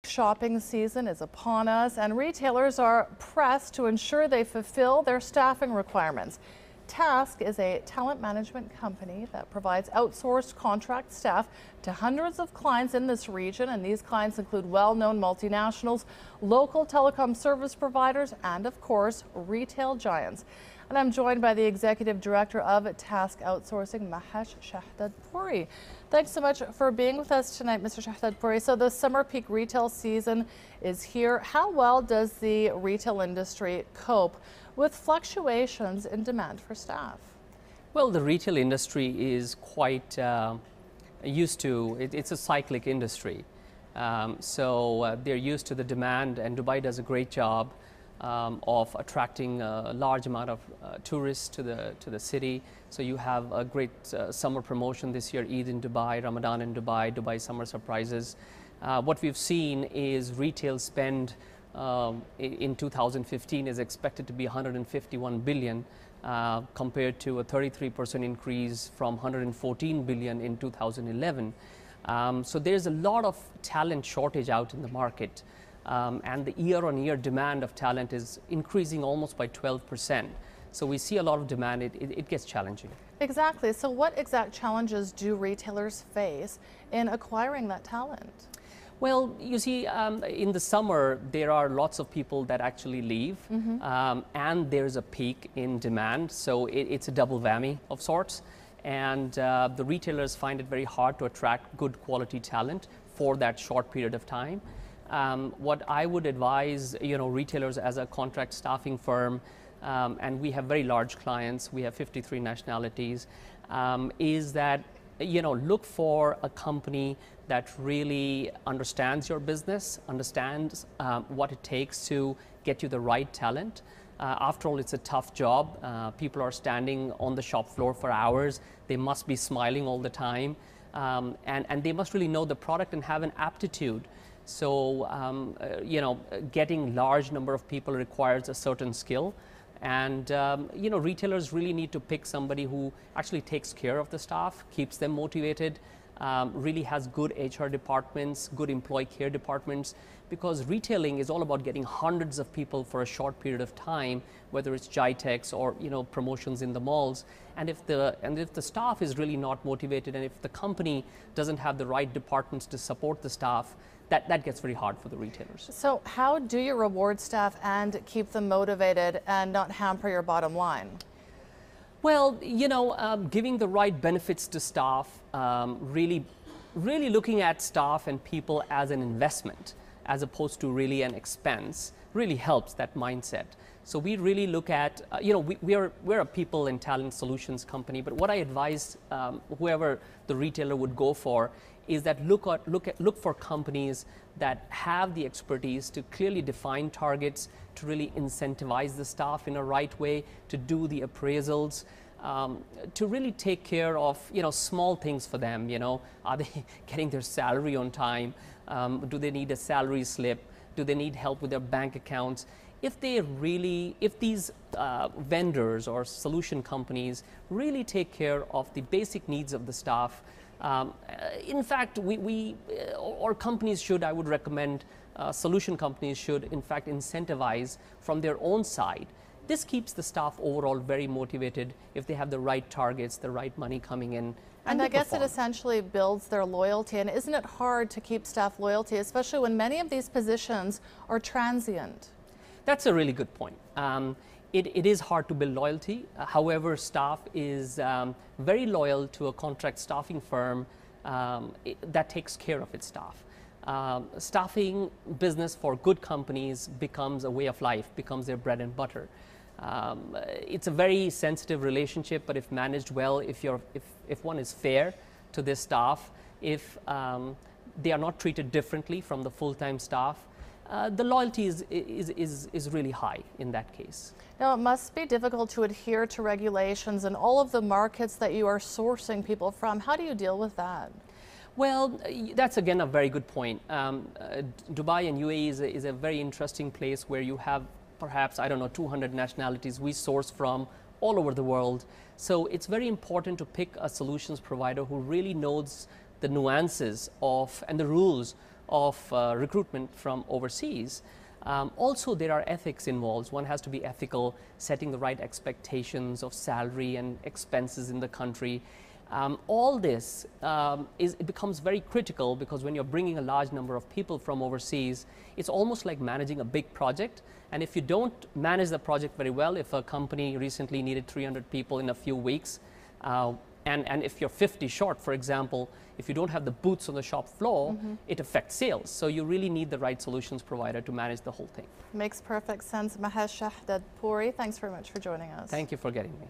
shopping season is upon us, and retailers are pressed to ensure they fulfill their staffing requirements. TASC is a talent management company that provides outsourced contract staff to hundreds of clients in this region, and these clients include well-known multinationals, local telecom service providers, and of course, retail giants. And I'm joined by the Executive Director of TASC Outsourcing, Mahesh Shahdadpuri. Thanks so much for being with us tonight, Mr. Shahdadpuri. So the summer peak retail season is here. How well does the retail industry cope with fluctuations in demand for staff? Well, the retail industry is quite used to, it's a cyclic industry. So they're used to the demand, and Dubai does a great job of attracting a large amount of tourists to the city. So you have a great summer promotion this year, Eid in Dubai, Ramadan in Dubai, Dubai Summer Surprises. What we've seen is retail spend in 2015 is expected to be 151 billion compared to a 33% increase from 114 billion in 2011. So there's a lot of talent shortage out in the market. And the year-on-year demand of talent is increasing almost by 12%. So we see a lot of demand. It gets challenging. Exactly. So what exact challenges do retailers face in acquiring that talent? Well, you see, in the summer, there are lots of people that actually leave, and there's a peak in demand. So it's a double whammy of sorts. And the retailers find it very hard to attract good quality talent for that short period of time. What I would advise, retailers as a contract staffing firm, and we have very large clients, we have 53 nationalities, is that, look for a company that really understands your business, understands what it takes to get you the right talent. After all, it's a tough job. People are standing on the shop floor for hours. They must be smiling all the time. And they must really know the product and have an aptitude. So, getting large number of people requires a certain skill. And, retailers really need to pick somebody who actually takes care of the staff, keeps them motivated, really has good HR departments, good employee care departments, because retailing is all about getting hundreds of people for a short period of time, whether it's GITEX or, promotions in the malls. And if the staff is really not motivated, and if the company doesn't have the right departments to support the staff, that gets very hard for the retailers. So how do you reward staff and keep them motivated and not hamper your bottom line? Well, giving the right benefits to staff, really looking at staff and people as an investment as opposed to really an expense really helps that mindset. So we really look at, we're a people and talent solutions company, but what I advise whoever the retailer would go for is that look for companies that have the expertise to clearly define targets, to really incentivize the staff in a right way, to do the appraisals, to really take care of small things for them. Are they getting their salary on time? Do they need a salary slip? Do they need help with their bank accounts? If these vendors or solution companies really take care of the basic needs of the staff, in fact, or companies should, I would recommend, solution companies should in fact incentivize from their own side. This keeps the staff overall very motivated if they have the right targets, the right money coming in. And I guess it essentially builds their loyalty. And isn't it hard to keep staff loyalty, especially when many of these positions are transient? That's a really good point. It is hard to build loyalty. However, staff is very loyal to a contract staffing firm that takes care of its staff. Staffing business for good companies becomes a way of life, becomes their bread and butter. It's a very sensitive relationship, but if managed well, if one is fair to this staff, if they are not treated differently from the full-time staff, the loyalty is really high in that case. Now, it must be difficult to adhere to regulations in all of the markets that you are sourcing people from. How do you deal with that? Well, that's again a very good point. Dubai and UAE is a very interesting place where you have perhaps, 200 nationalities we source from all over the world. So it's very important to pick a solutions provider who really knows the nuances of and the rules of recruitment from overseas. Also, there are ethics involved. One has to be ethical, setting the right expectations of salary and expenses in the country. All this it becomes very critical, because when you're bringing a large number of people from overseas, it's almost like managing a big project. And if you don't manage the project very well, if a company recently needed 300 people in a few weeks, and if you're 50 short, for example, if you don't have the boots on the shop floor, it affects sales. So you really need the right solutions provider to manage the whole thing. Makes perfect sense. Mahesh Shahdadpuri, thanks very much for joining us. Thank you for getting me.